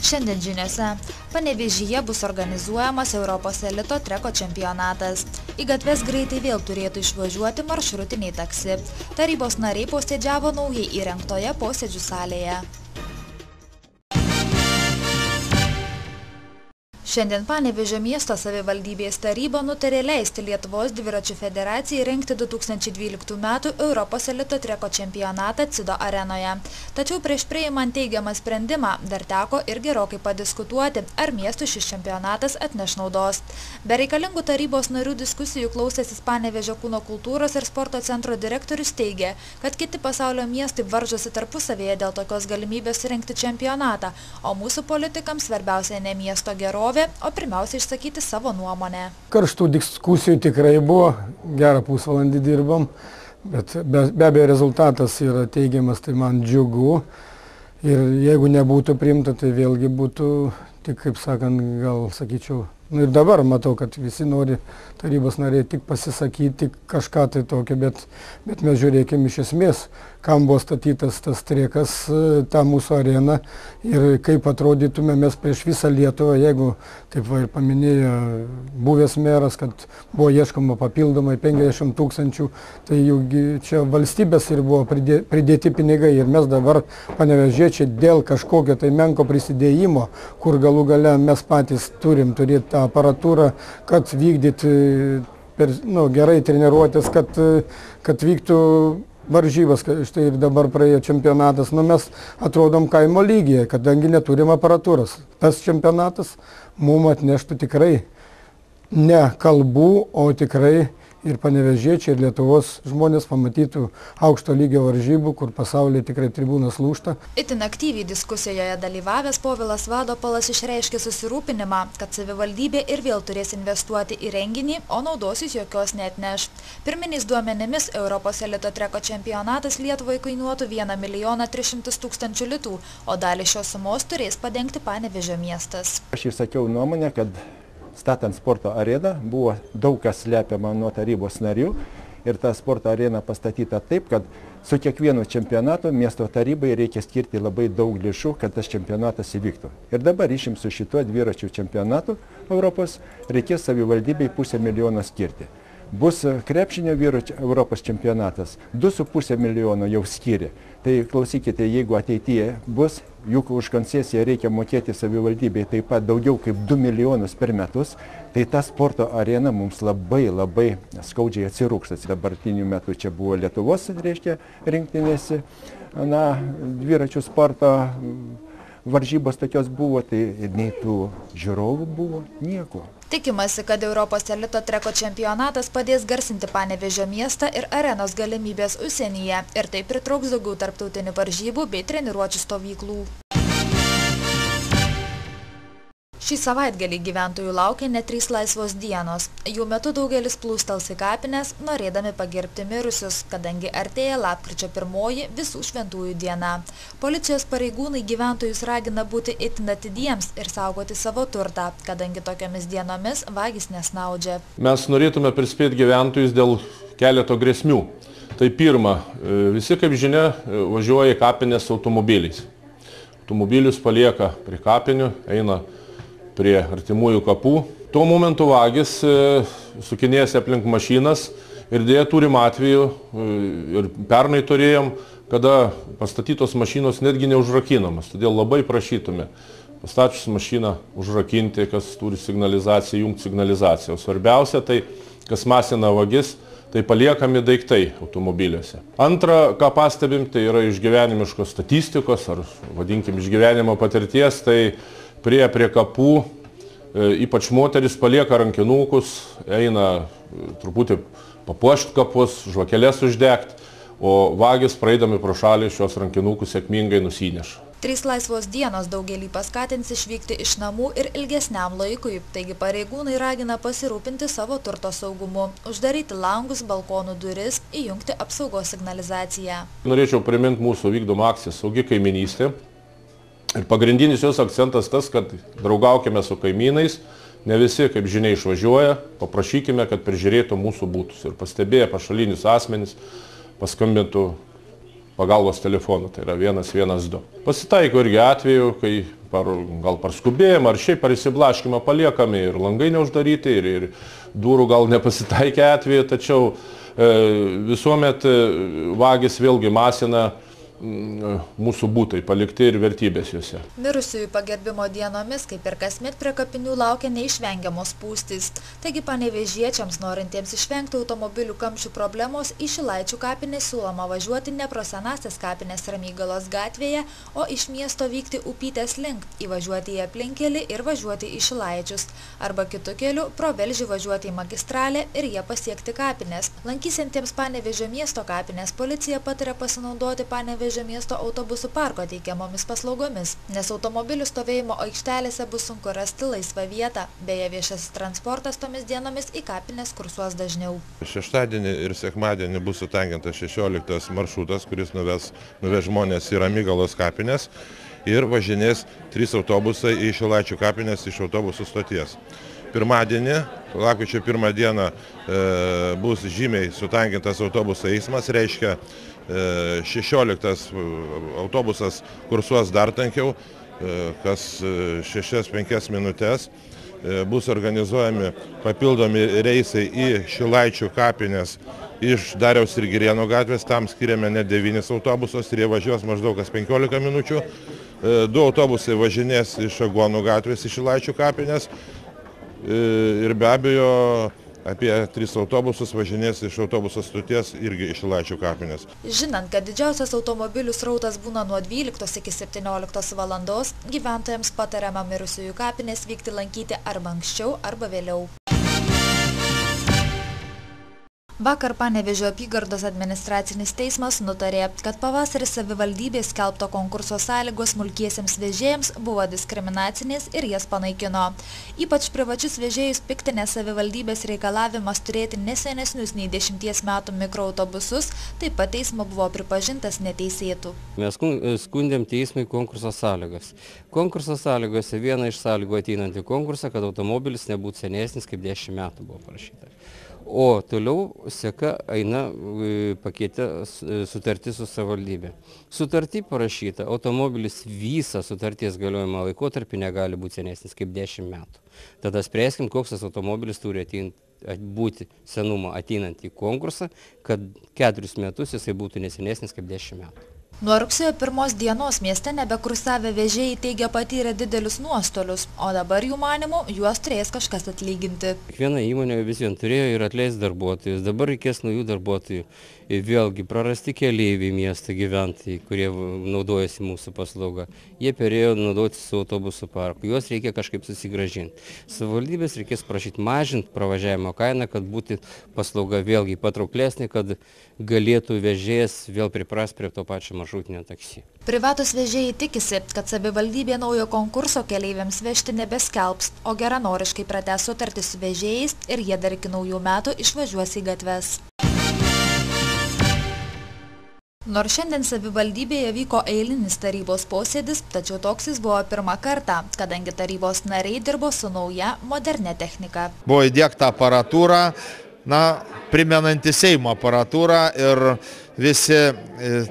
Šiandien žiniose Panevėžyje bus organizuojamas Europos elito treko čempionatas. Į gatves greitai vėl turėtų išvažiuoti maršrutiniai taksi. Tarybos nariai posėdžiavo naujai įrengtoje posėdžių salėje. Šiandien Panevėžio miesto savivaldybės taryba nutarė leisti Lietuvos dviračių federacijai rengti 2012 metų Europos elito treko čempionatą Cido arenoje. Tačiau prieš priimant teigiamą sprendimą dar teko ir gerokai padiskutuoti, ar miestui šis čempionatas atneš naudos. Be reikalingų tarybos narių diskusijų klausęsis Panevėžio kūno kultūros ir sporto centro direktorius teigė, kad kiti pasaulio miestai varžosi tarpusavėje dėl tokios galimybės surengti čempionatą, o mūsų politikams svarbiausia ne miesto gerovė, o pirmiausia išsakyti savo nuomonę. Karštų diskusijų tikrai buvo, gerą pusvalandį dirbam, bet be abejo rezultatas yra teigiamas, tai man džiugu. Ir jeigu nebūtų priimta, tai vėlgi būtų, tik kaip sakant, gal sakyčiau, ir dabar matau, kad visi nori tarybos nariai tik pasisakyti, tik kažką tai tokio, bet mes žiūrėkime iš esmės, kam buvo statytas tas trekas, ta mūsų arena ir kaip atrodytume mes prieš visą Lietuvą, jeigu, kaip ir paminėjo buvęs meras, kad buvo ieškoma papildomai 50 000, tai jau čia valstybės ir buvo pridėti pinigai ir mes dabar panevėžiečiai dėl kažkokio tai menko prisidėjimo, kur galų gale mes patys turim turėti tą aparatūrą, kad vykdyti gerai treniruotės, kad vyktų varžybas, štai ir dabar praėjo čempionatas, mes atrodom kaimo lygyje, kadangi neturim aparatūros. Tas čempionatas mums atneštų tikrai ne kalbų, o tikrai ir panevėžiečiai, ir Lietuvos žmonės pamatytų aukšto lygio varžybų, kur pasaulyje tikrai tribūnas lūžta. Itin aktyviai diskusijoje dalyvavęs Povilas Vadopalas išreiškė susirūpinimą, kad savivaldybė ir vėl turės investuoti į renginį, o naudos jis jokios neatneš. Pirminiais duomenimis Europos elito treko čempionatas Lietuvai kainuotų 1 300 000 litų, o dalį šios sumos turės padengti Panevėžio miestas. Aš išsakiau nuomonę, kad statant sporto areną buvo daug kas slepiama nuo tarybos narių ir ta sporto arena pastatyta taip, kad su kiekvienu čempionatu miesto tarybai reikia skirti labai daug lėšų, kad tas čempionatas įvyktų. Ir dabar išim su šituo dviračių čempionatu Europos reikės savivaldybei 500 000 skirti. Bus krepšinio vyrų Europos čempionatas, 2,5 milijono jau skyrė. Tai klausykite, jeigu ateityje bus, juk už koncesiją reikia mokėti savivaldybei taip pat daugiau kaip 2 milijonus per metus, tai ta sporto arena mums labai skaudžiai atsirūks. Dabartiniu metu čia buvo Lietuvos, reiškia, rinktinėse, dviračių sporto varžybos tokios buvo, tai nei tų žiūrovų buvo, nieko. Tikimasi, kad Europos elito treko čempionatas padės garsinti Panevėžio miestą ir arenos galimybės užsienyje ir taip pritrauks daugiau tarptautinių varžybų bei treniruočių stovyklų. Šį savaitgalį gyventojų laukia net 3 laisvos dienos. Jų metu daugelis plūstels į kapines, norėdami pagerbti mirusius, kadangi artėja lapkričio 1 visų šventųjų diena. Policijos pareigūnai gyventojus ragina būti itin atidiems ir saugoti savo turtą, kadangi tokiamis dienomis vagys nesnaudžia. Mes norėtume perspėti gyventojus dėl keleto grėsmių. Tai pirma, visi, kaip žinia, važiuoja į kapines automobiliais. Automobilius palieka prie kapinių, eina prie artimųjų kapų. Tuo momentu vagys sukinėjasi aplink mašinas ir dėja turim atvejų, ir pernai turėjom, kada pastatytos mašinos netgi neužrakinamas. Todėl labai prašytume pastačius mašiną užrakinti, kas turi signalizaciją, jungti signalizaciją. O svarbiausia, tai kas masina vagis, tai paliekami daiktai automobiliuose. Antra, ką pastebim, tai yra iš gyvenimiškos statistikos, ar vadinkim iš gyvenimo patirties, tai prie kapų, ypač moteris palieka rankinukus, eina truputį papuošti kapus, žvakeles uždegti, o vagys praeidami pro šalį šios rankinukus sėkmingai nusineša. 3 laisvos dienos daugelį paskatins išvykti iš namų ir ilgesniam laikui, taigi pareigūnai ragina pasirūpinti savo turto saugumu, uždaryti langus, balkonų duris, įjungti apsaugos signalizaciją. Norėčiau priminti mūsų vykdomą akciją Saugi kaiminystė. Ir pagrindinis jos akcentas tas, kad draugaukime su kaimynais, ne visi, kaip žinia, išvažiuoja, paprašykime, kad prižiūrėtų mūsų būtus. Ir pastebėję pašalinius asmenys, paskambintų pagalbos telefonu, tai yra 112. Pasitaiko irgi atveju, kai gal par skubėjimą ar šiaip par įsiblaškimą paliekami ir langai neuždaryti, ir durų gal nepasitaikė atveju, tačiau visuomet vagis vėlgi masina mūsų būtai palikti ir vertybės juose. Mirusiųjų pagerbimo dienomis, kaip ir kasmet, prie kapinių laukia neišvengiamos spūstys. Taigi panevėžiečiams, norintiems išvengti automobilių kamščių problemos, į Šilaičių kapines siūloma važiuoti ne pro senąsias kapines Ramygalos gatvėje, o iš miesto vykti Upytės link, įvažiuoti į aplinkelį ir važiuoti į Šilaičius. Arba kitu keliu pro Velžį važiuoti į magistralę ir jie pasiekti kapines. Lankysantiems Panevėžio miesto kapines policija pataria pasinaudoti Panevėžio miesto autobusų parko teikiamomis paslaugomis, nes automobilių stovėjimo aikštelėse bus sunku rasti laisvą vietą. Beje, viešasis transportas tomis dienomis į kapines kursuos dažniau. Šeštadienį ir sekmadienį bus sutankintas 16 maršrutas, kuris nuveš žmonės į Ramygalos kapines ir važinės 3 autobusai į Šilaičių kapines iš autobusų stoties. Pirmadienį, lapkričio 1 dieną, bus žymiai sutankintas autobusų eismas, reiškia 16 autobusas kursuos dar tankiau, kas 6-5 minutės. Bus organizuojami papildomi reisai į Šilaičių kapines iš Dariaus ir Girėno gatvės, tam skiriame net 9 autobusus ir jie važiuos maždaug kas 15 minučių. 2 autobusai važinės iš Aguonų gatvės į Šilaičių kapines ir be abejo apie 3 autobusus važinės iš autobuso stoties irgi iš Šilaičių kapines. Žinant, kad didžiausias automobilių srautas būna nuo 12 iki 17 valandos, gyventojams patariama mirusiųjų kapines vykti lankyti arba anksčiau, arba vėliau. Vakar Panevėžio apygardos administracinis teismas nutarė, kad pavasarį savivaldybės skelbto konkurso sąlygos smulkiesiems vežėjams buvo diskriminacinės ir jas panaikino. Ypač privačius vežėjus piktinė savivaldybės reikalavimas turėti ne senesnius nei 10 metų mikroautobusus, taip pat teismo buvo pripažintas neteisėtų. Mes skundėm teismui konkurso sąlygas. Konkurso sąlygose viena iš sąlygų ateinant į konkursą, kad automobilis nebūtų senesnis kaip 10 metų buvo parašyta. O toliau seka eina pakete sutartis su savivaldybė. Sutartį parašyta, automobilis visą sutarties galiojimo laikotarpį negali būti senesnis kaip 10 metų. Tada spręskim, koks tas automobilis turi būti senumo ateinant į konkursą, kad 4 metus jisai būtų nesenesnis kaip 10 metų. Nuo rugsėjo 1 dienos mieste nebekursavę vežėjai teigia patyrė didelius nuostolius, o dabar jų manymų juos turės kažkas atlyginti. Kiekviena įmonė vis vien turėjo ir atleis darbuotojus, dabar reikės naujų darbuotojų. Vėlgi prarasti keleiviai miesto gyventojai, kurie naudojasi mūsų paslaugą. Jie perėjo naudotis su autobusų parku, juos reikia kažkaip susigrąžinti. Savivaldybės reikės prašyti mažinti pravažiavimo kainą, kad būtų paslauga vėlgi patrauklesnė, kad galėtų vežėjas vėl pripras prie to pačio maršrutinio taksi. Privatus vežėjai tikisi, kad savivaldybė naujo konkurso keleiviams vežti nebeskelbs, o geranoriškai pratęs sutartį su vežėjais ir jie dar iki naujų metų išvažiuos į gatves. Nors šiandien savivaldybėje vyko eilinis tarybos posėdis, tačiau toks jis buvo pirmą kartą, kadangi tarybos nariai dirbo su nauja, modernia technika. Buvo įdiegta aparatūra, primenanti Seimo aparatūrą ir visi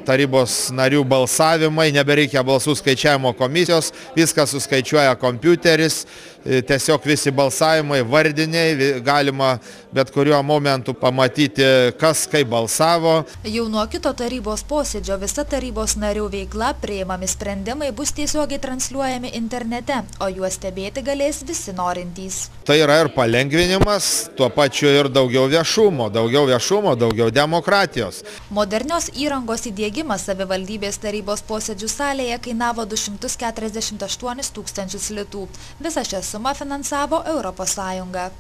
tarybos narių balsavimai, nebereikia balsų skaičiavimo komisijos, viską suskaičiuoja kompiuteris, tiesiog visi balsavimai vardiniai, galima bet kuriuo momentu pamatyti, kas kaip balsavo. Jau nuo kito tarybos posėdžio visa tarybos narių veikla, priimami sprendimai bus tiesiogiai transliuojami internete, o juos stebėti galės visi norintys. Tai yra ir palengvinimas, tuo pačiu ir daugiau viešumo, daugiau demokratijos. Modernios įrangos įdiegimas savivaldybės tarybos posėdžių salėje kainavo 248 000 litų. Visą šią sumą finansavo Europos Sąjunga.